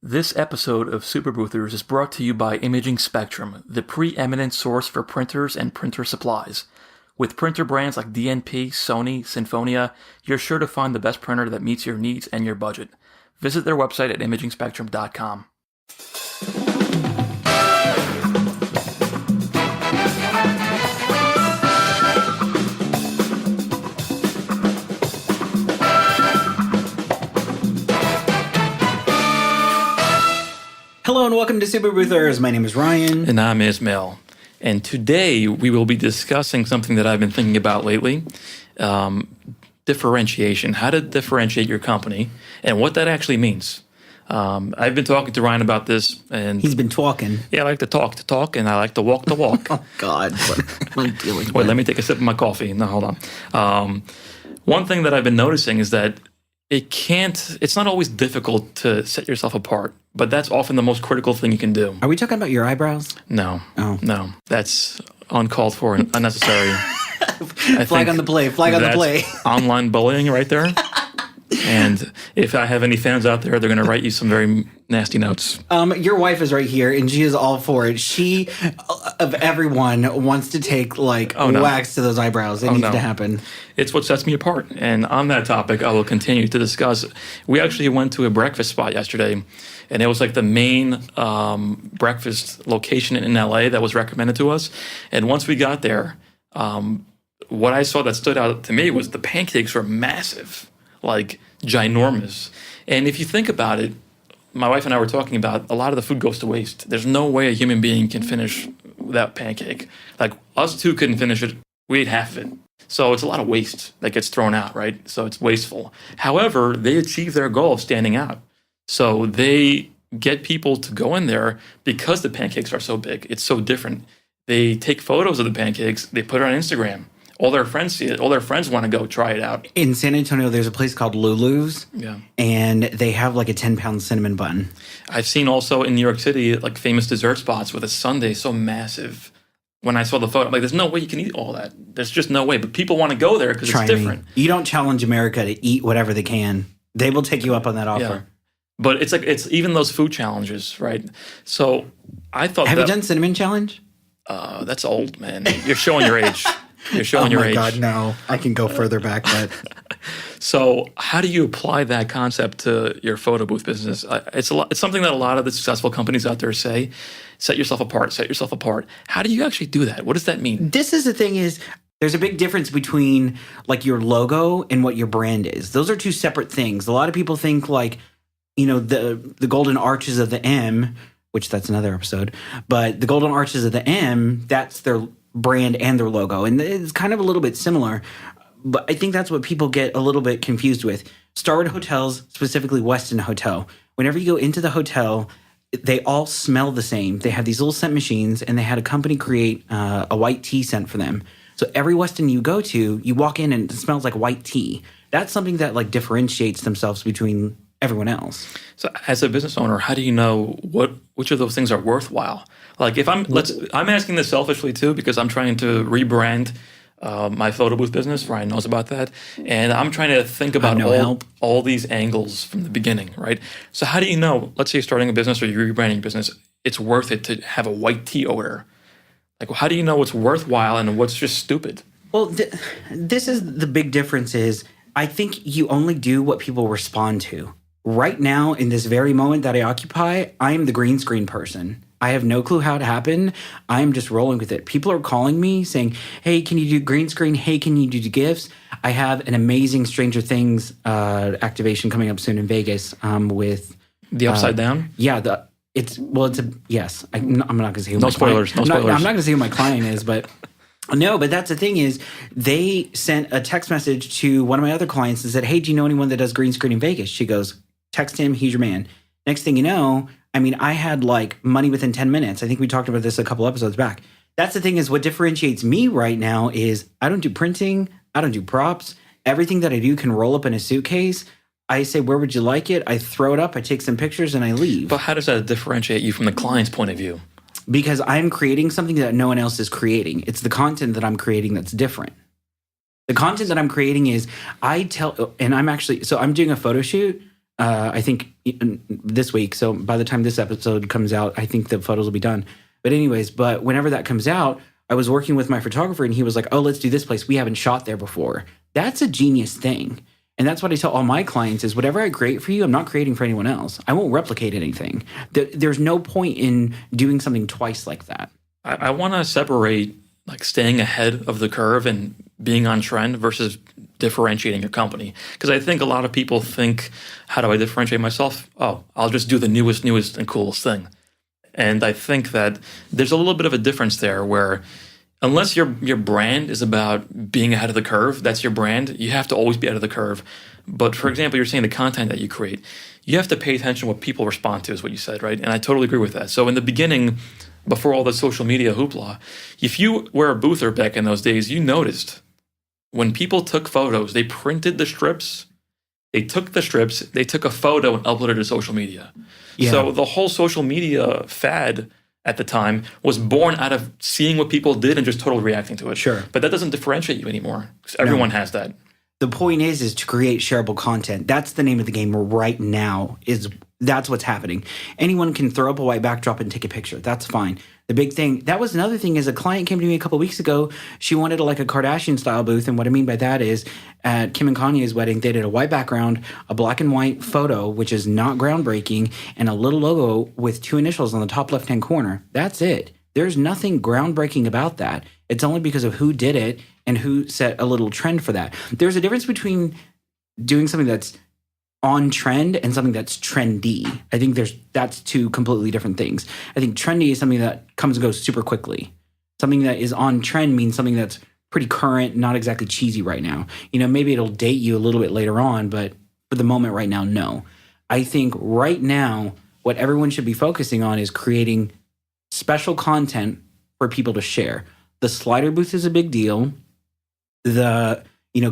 This episode of Super Boothers is brought to you by Imaging Spectrum, the preeminent source for printers and printer supplies. With printer brands like DNP, Sony, Sinfonia, you're sure to find the best printer that meets your needs and your budget. Visit their website at imagingspectrum.com. Hello and welcome to Super Boothers. My name is Ryan. And I'm Ismail. And today we will be discussing something that I've been thinking about lately, differentiation, how to differentiate your company and what that actually means. I've been talking to Ryan about this. And He's been talking. Yeah, I like to talk, and I like to walk the walk. Oh, God. What am I dealing with? Wait, let me take a sip of my coffee. No, hold on. One thing that I've been noticing is that it's not always difficult to set yourself apart, but that's often the most critical thing you can do. Are we talking about your eyebrows? No. Oh. No. That's uncalled for and unnecessary. Flag on the play. Flag on the play. Online bullying right there. And if I have any fans out there, they're going to write you some very nasty notes. Your wife is right here, and she is all for it. She, of everyone, wants to take wax to those eyebrows. It needs to happen. It's what sets me apart. And on that topic, I will continue to discuss. We actually went to a breakfast spot yesterday, and it was like the main breakfast location in LA that was recommended to us. And once we got there, what I saw that stood out to me was the pancakes were massive. Like ginormous. And if you think about it, my wife and I were talking about a lot of the food goes to waste. There's no way a human being can finish that pancake. Like us two couldn't finish it. We ate half of it. So it's a lot of waste that gets thrown out, right? So it's wasteful. However, they achieve their goal of standing out. So they get people to go in there because the pancakes are so big. It's so different. They take photos of the pancakes. They put it on Instagram. All their friends see it. All their friends want to go try it out. In San Antonio, there's a place called Lulu's. Yeah. And they have like a 10-pound cinnamon bun. I've seen also in New York City, like famous dessert spots with a sundae so massive. When I saw the photo, I'm like, there's no way you can eat all that. There's just no way. But people want to go there because it's different. You don't challenge America to eat whatever they can. They will take you up on that offer. Yeah. But it's even those food challenges, right? So I thought Have you done Cinnamon Challenge? That's old, man. You're showing your age. You're showing your age. Oh my God, no. I can go further back, but... So how do you apply that concept to your photo booth business? It's something that a lot of the successful companies out there say, set yourself apart, set yourself apart. How do you actually do that? What does that mean? This is the thing is, there's a big difference between like your logo and what your brand is. Those are two separate things. A lot of people think like, the golden arches of the M, which that's another episode, but the golden arches of the M, that's their brand and their logo. And it's kind of a little bit similar, but I think that's what people get a little bit confused with. Starwood Hotels, specifically Westin Hotel, whenever you go into the hotel, they all smell the same. They have these little scent machines, and they had a company create a white tea scent for them. So every Westin you go to, you walk in and it smells like white tea. That's something that like differentiates themselves between everyone else. So as a business owner, how do you know which of those things are worthwhile? Like if I'm asking this selfishly too, because I'm trying to rebrand my photo booth business. Ryan knows about that. And I'm trying to think about all these angles from the beginning, right? So how do you know, let's say you're starting a business or you're rebranding a business, it's worth it to have a white tea odor? Like how do you know what's worthwhile and what's just stupid? Well, this is the big difference is I think you only do what people respond to. Right now, in this very moment that I occupy, I am the green screen person. I have no clue how it happened. I am just rolling with it. People are calling me saying, hey, can you do green screen? Hey, can you do GIFs? I have an amazing Stranger Things activation coming up soon in Vegas with... The Upside Down? Yeah, yes. I'm not going to say who No spoilers. I'm not going to say who my client is, but... No, but that's the thing is they sent a text message to one of my other clients and said, hey, do you know anyone that does green screen in Vegas? She goes, text him, he's your man. Next thing you know, I had like money within 10 minutes. I think we talked about this a couple episodes back. That's the thing is what differentiates me right now is I don't do printing. I don't do props. Everything that I do can roll up in a suitcase. I say, where would you like it? I throw it up, I take some pictures, and I leave. But how does that differentiate you from the client's point of view? Because I'm creating something that no one else is creating. It's the content that I'm creating that's different. The content that I'm creating is I'm doing a photo shoot I think this week. So by the time this episode comes out, I think the photos will be done. But anyways, whenever that comes out, I was working with my photographer and he was like, oh, let's do this place. We haven't shot there before. That's a genius thing. And that's what I tell all my clients is whatever I create for you, I'm not creating for anyone else. I won't replicate anything. There's no point in doing something twice like that. I want to separate like staying ahead of the curve and being on trend versus differentiating your company. Because I think a lot of people think, how do I differentiate myself? Oh, I'll just do the newest and coolest thing. And I think that there's a little bit of a difference there where unless your brand is about being ahead of the curve, that's your brand, you have to always be ahead of the curve. But for example, you're saying the content that you create, you have to pay attention to what people respond to is what you said, right? And I totally agree with that. So in the beginning, before all the social media hoopla, if you were a boother back in those days, you noticed when people took photos, they printed the strips, they took a photo and uploaded it to social media. Yeah. So the whole social media fad at the time was born out of seeing what people did and just totally reacting to it. Sure. But that doesn't differentiate you anymore because everyone has that. The point is to create shareable content. That's the name of the game right now. That's what's happening. Anyone can throw up a white backdrop and take a picture. That's fine. The big thing, that was another thing, is a client came to me a couple of weeks ago. She wanted like a Kardashian style booth. And what I mean by that is at Kim and Kanye's wedding, they did a white background, a black and white photo, which is not groundbreaking, and a little logo with 2 initials on the top left-hand corner. That's it. There's nothing groundbreaking about that. It's only because of who did it and who set a little trend for that. There's a difference between doing something that's on trend and something that's trendy. I think that's 2 completely different things. I think trendy is something that comes and goes super quickly. Something that is on trend means something that's pretty current, not exactly cheesy right now. Maybe it'll date you a little bit later on, but for the moment right now, no. I think right now, what everyone should be focusing on is creating special content for people to share. The slider booth is a big deal. The,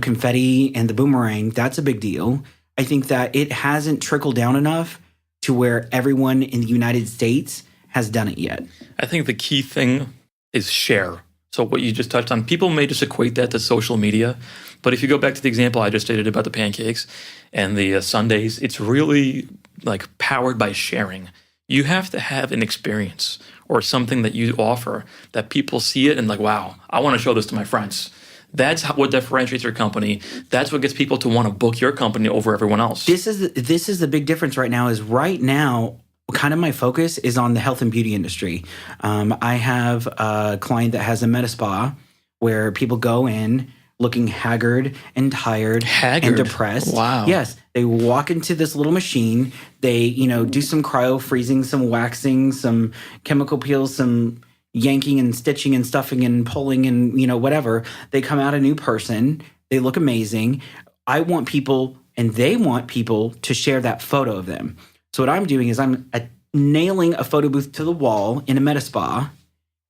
confetti and the boomerang, that's a big deal. I think that it hasn't trickled down enough to where everyone in the United States has done it yet. I think the key thing is share. So what you just touched on, people may just equate that to social media. But if you go back to the example I just stated about the pancakes and the sundaes, it's really like powered by sharing. You have to have an experience or something that you offer that people see it and like, wow, I want to show this to my friends. That's what differentiates your company. That's what gets people to want to book your company over everyone else. This is the big difference right now. Is right now, kind of my focus is on the health and beauty industry. I have a client that has a med spa where people go in looking haggard and tired and depressed. Wow. Yes, they walk into this little machine. They do some cryo freezing, some waxing, some chemical peels, some yanking and stitching and stuffing and pulling and whatever. They come out a new person. They look amazing. I want people and they want people to share that photo of them. So what I'm doing is I'm nailing a photo booth to the wall in a med spa,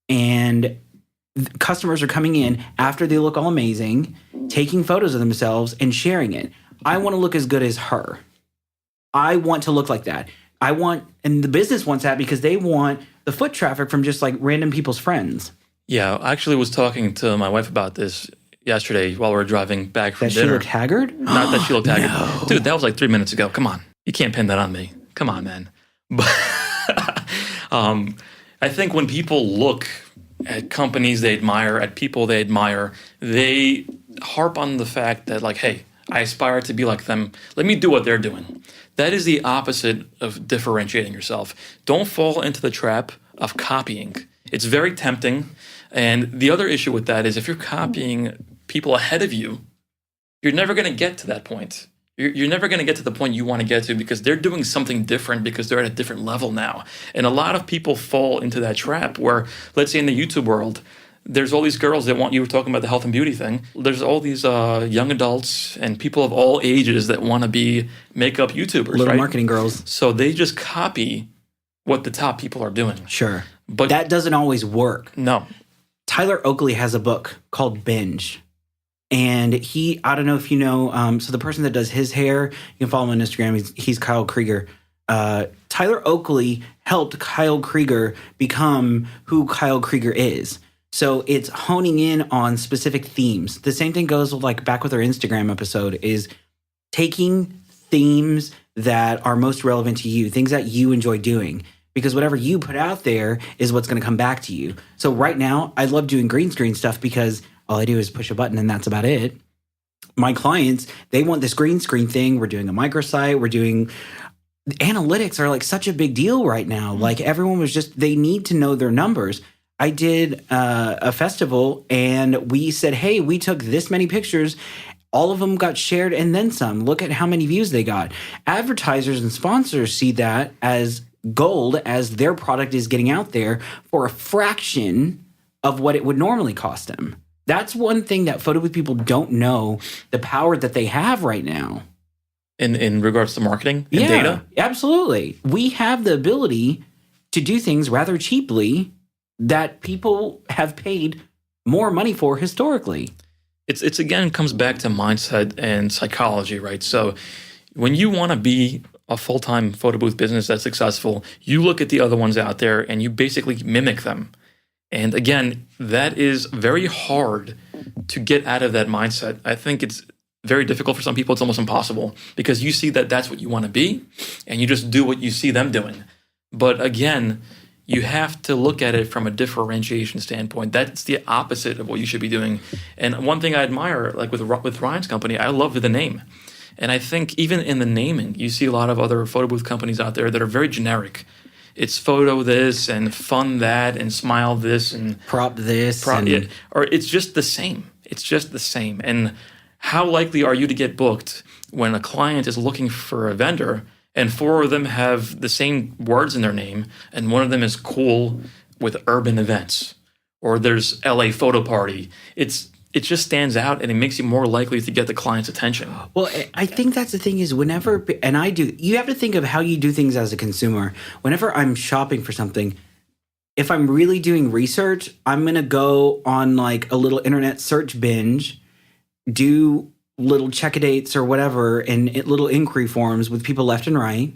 and customers are coming in after they look all amazing, taking photos of themselves and sharing it. I want to look as good as her. I want to look like that. And the business wants that because they want the foot traffic from just like random people's friends. Yeah, I actually was talking to my wife about this yesterday while we were driving back from dinner. That she looked haggard? Not that she looked haggard. No. Dude, that was like 3 minutes ago. Come on. You can't pin that on me. Come on, man. But I think when people look at companies they admire, at people they admire, they harp on the fact that like, hey, I aspire to be like them. Let me do what they're doing. That is the opposite of differentiating yourself. Don't fall into the trap of copying. It's very tempting. And the other issue with that is if you're copying people ahead of you, you're never going to get to that point. You're never going to get to the point you want to get to because they're doing something different because they're at a different level now. And a lot of people fall into that trap where, let's say in the YouTube world, there's all these girls that you were talking about the health and beauty thing. There's all these young adults and people of all ages that want to be makeup YouTubers, Little right? marketing girls. So they just copy what the top people are doing. Sure. But that doesn't always work. No. Tyler Oakley has a book called Binge. And I don't know if you know, so the person that does his hair, you can follow him on Instagram. He's Kyle Krieger. Tyler Oakley helped Kyle Krieger become who Kyle Krieger is. So it's honing in on specific themes. The same thing goes with like back with our Instagram episode is taking themes that are most relevant to you, things that you enjoy doing. Because whatever you put out there is what's going to come back to you. So right now, I love doing green screen stuff because all I do is push a button and that's about it. My clients, they want this green screen thing. We're doing a microsite. We're doing analytics are like such a big deal right now. Like everyone was just, they need to know their numbers. I did a festival and we said, hey, we took this many pictures. All of them got shared and then some. Look at how many views they got. Advertisers and sponsors see that as gold as their product is getting out there for a fraction of what it would normally cost them. That's one thing that photo booth people don't know, the power that they have right now. In regards to marketing and data? Absolutely. We have the ability to do things rather cheaply that people have paid more money for historically. It's again comes back to mindset and psychology, right? So when you want to be a full-time photo booth business that's successful, you look at the other ones out there and you basically mimic them. And again, that is very hard to get out of that mindset. I think it's very difficult for some people. It's almost impossible because you see that that's what you want to be and you just do what you see them doing. But again, you have to look at it from a differentiation standpoint. That's the opposite of what you should be doing. And one thing I admire, like with Ryan's company, I love the name. And I think even in the naming, you see a lot of other photo booth companies out there that are very generic. It's photo this and fun that and smile this and prop this. Or it's just the same. It's just the same. And how likely are you to get booked when a client is looking for a vendor and 4 of them have the same words in their name and one of them is cool with urban events or there's LA photo party? It just stands out and it makes you more likely to get the client's attention. Well, I think that's the thing is whenever, and I do, you have to think of how you do things as a consumer. Whenever I'm shopping for something, if I'm really doing research, I'm going to go on like a little internet search binge, do little check-a-dates or whatever and little inquiry forms with people left and right.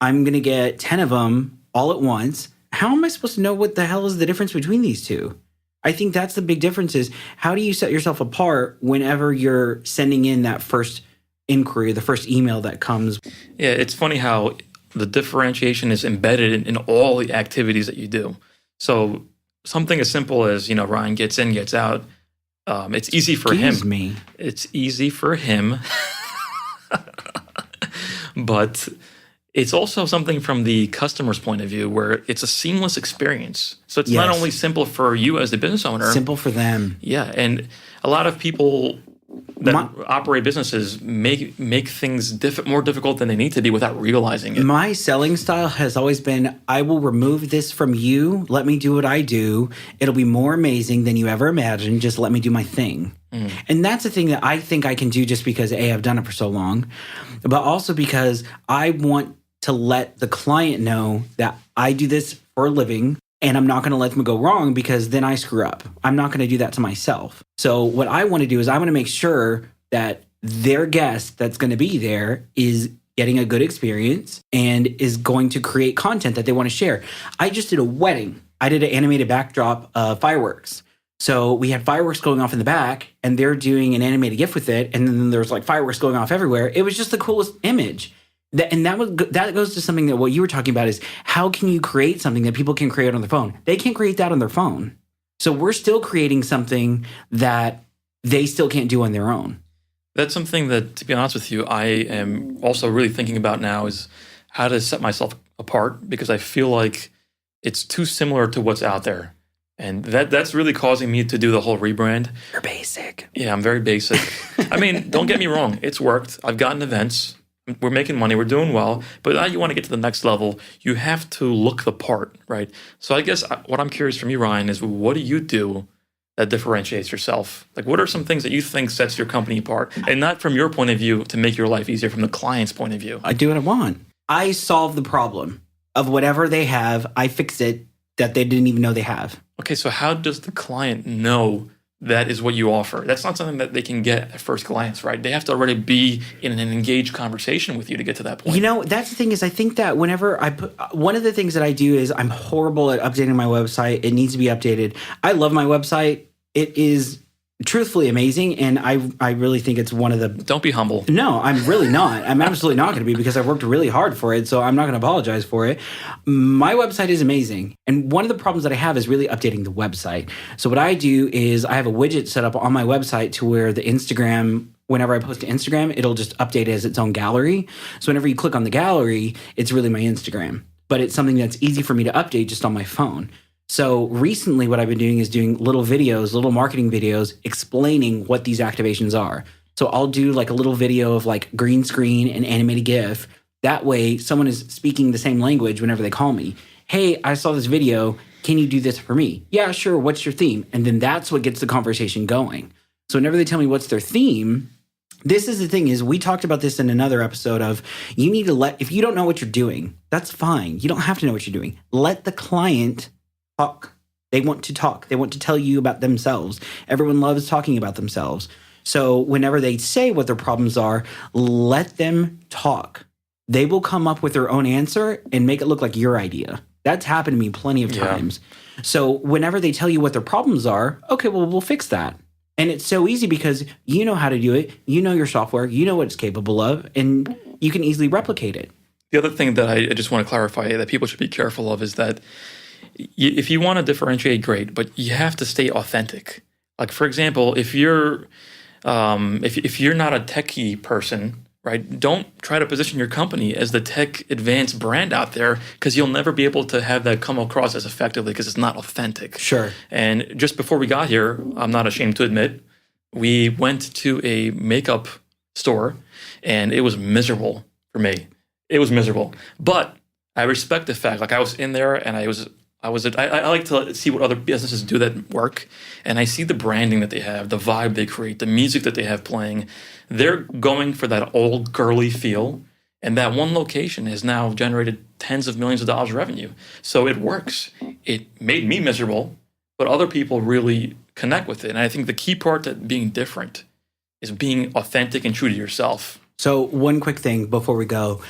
I'm going to get 10 of them all at once. How am I supposed to know what the hell is the difference between these two? I think that's the big difference is how do you set yourself apart whenever you're sending in that first inquiry, the first email that comes? Yeah, it's funny how the differentiation is embedded in all the activities that you do. So something as simple as, Ryan gets in, gets out. It's easy for him. It's easy for him. But it's also something from the customer's point of view where it's a seamless experience. So it's not only simple for you as the business owner. Simple for them. Yeah. And a lot of people that operate businesses make things more difficult than they need to be without realizing it. My selling style has always been, I will remove this from you. Let me do what I do. It'll be more amazing than you ever imagined. Just let me do my thing. And that's the thing that I think I can do just because, A, I've done it for so long, but also because I want to let the client know that I do this for a living and I'm not going to let them go wrong because then I screw up. I'm not going to do that to myself. So what I want to do is I want to make sure that their guest that's going to be there is getting a good experience and is going to create content that they want to share. I just did a wedding. I did an animated backdrop of fireworks. So we had fireworks going off in the back and they're doing an animated GIF with it. And then there's like fireworks going off everywhere. It was just the coolest image. That goes to something that what you were talking about is how can you create something that people can create on their phone? They can't create that on their phone. So we're still creating something that they still can't do on their own. That's something that, to be honest with you, I am also really thinking about now is how to set myself apart because I feel like it's too similar to what's out there. And that's really causing me to do the whole rebrand. You're basic. Yeah, I'm very basic. I mean, don't get me wrong. It's worked. I've gotten events. We're making money. We're doing well. But now you want to get to the next level. You have to look the part, right? So I guess what I'm curious from you, Ryan, is what do you do that differentiates yourself? Like, what are some things that you think sets your company apart? And not from your point of view to make your life easier, from the client's point of view. I do what I want. I solve the problem of whatever they have. I fix it that they didn't even know they have. Okay, so how does the client know that is what you offer? That's not something that they can get at first glance, right? They have to already be in an engaged conversation with you to get to that point. That's the thing is I think that whenever I put, one of the things that I do is I'm horrible at updating my website. It needs to be updated. I love my website. It is truthfully amazing. And I really think it's one of the... Don't be humble. No, I'm really not. I'm absolutely not going to be, because I've worked really hard for it. So I'm not going to apologize for it. My website is amazing. And one of the problems that I have is really updating the website. So what I do is I have a widget set up on my website to where the Instagram, whenever I post to Instagram, it'll just update as its own gallery. So whenever you click on the gallery, it's really my Instagram. But it's something that's easy for me to update just on my phone. So recently what I've been doing is doing little videos, little marketing videos explaining what these activations are. So I'll do like a little video of like green screen and animated GIF. That way someone is speaking the same language whenever they call me. Hey, I saw this video. Can you do this for me? Yeah, sure. What's your theme? And then that's what gets the conversation going. So whenever they tell me what's their theme, this is the thing is we talked about this in another episode of you need to if you don't know what you're doing, that's fine. You don't have to know what you're doing. Let the client talk. They want to talk. They want to tell you about themselves. Everyone loves talking about themselves. So whenever they say what their problems are, let them talk. They will come up with their own answer and make it look like your idea. That's happened to me plenty of times. So whenever they tell you what their problems are, okay, well, we'll fix that. And it's so easy because you know how to do it. You know your software. You know what it's capable of, and you can easily replicate it. The other thing that I just want to clarify that people should be careful of is that if you want to differentiate, great, but you have to stay authentic. Like, for example, if you're if you're not a techie person, right, don't try to position your company as the tech advanced brand out there, because you'll never be able to have that come across as effectively because it's not authentic. Sure. And just before we got here, I'm not ashamed to admit, we went to a makeup store and it was miserable for me. It was miserable. But I respect the fact, like I was in there and I like to see what other businesses do that work, and I see the branding that they have, the vibe they create, the music that they have playing. They're going for that old girly feel, and that one location has now generated tens of millions of dollars of revenue. So it works. It made me miserable, but other people really connect with it. And I think the key part to being different is being authentic and true to yourself. So one quick thing before we go.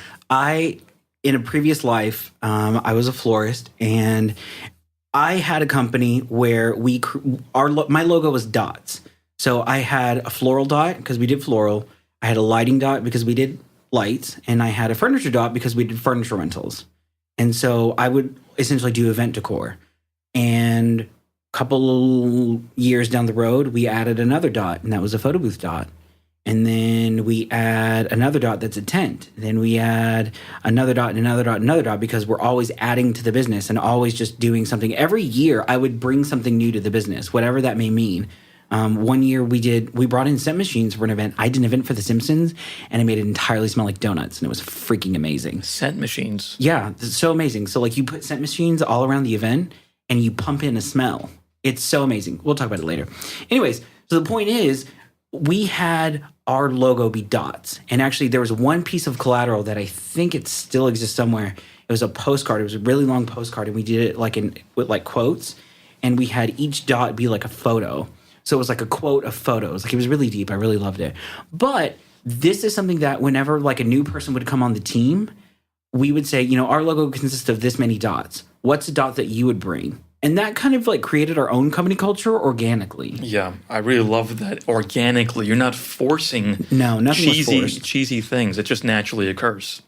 In a previous life, I was a florist, and I had a company where my logo was dots. So I had a floral dot because we did floral. I had a lighting dot because we did lights, and I had a furniture dot because we did furniture rentals. And so I would essentially do event decor. And a couple years down the road, we added another dot, and that was a photo booth dot. And then we add another dot that's a tent. Then we add another dot and another dot and another dot, because we're always adding to the business and always just doing something. Every year I would bring something new to the business, whatever that may mean. One year we brought in scent machines for an event. I did an event for The Simpsons, and I made it entirely smell like donuts, and it was freaking amazing. Scent machines. Yeah, it's so amazing. So like you put scent machines all around the event and you pump in a smell. It's so amazing. We'll talk about it later. Anyways, so the point is, we had our logo be dots. And actually, there was one piece of collateral that I think it still exists somewhere. It was a postcard. It was a really long postcard, and we did it with quotes. And we had each dot be like a photo. So it was like a quote of photos. Like, it was really deep. I really loved it. But this is something that whenever like a new person would come on the team, we would say, our logo consists of this many dots. What's a dot that you would bring? And that kind of like created our own company culture organically. Yeah, I really love that. Organically. You're not forcing cheesy things. It just naturally occurs.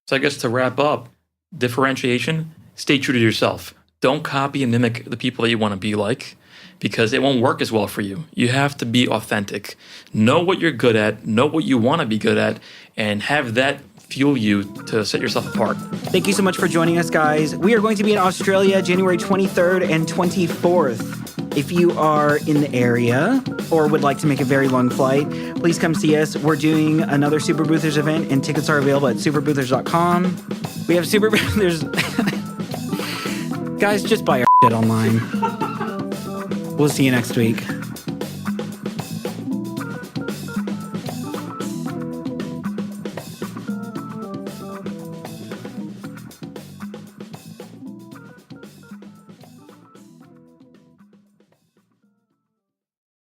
So I guess to wrap up, differentiation, stay true to yourself. Don't copy and mimic the people that you want to be like, because it won't work as well for you. You have to be authentic. Know what you're good at, know what you want to be good at, and have that fuel you to set yourself apart. Thank you so much for joining us, guys. We are going to be in Australia January 23rd and 24th. If you are in the area or would like to make a very long flight, please come see us. We're doing another Super Boothers event, and tickets are available at superboothers.com. We have Super Boothers. Guys, just buy our shit online. We'll see you next week.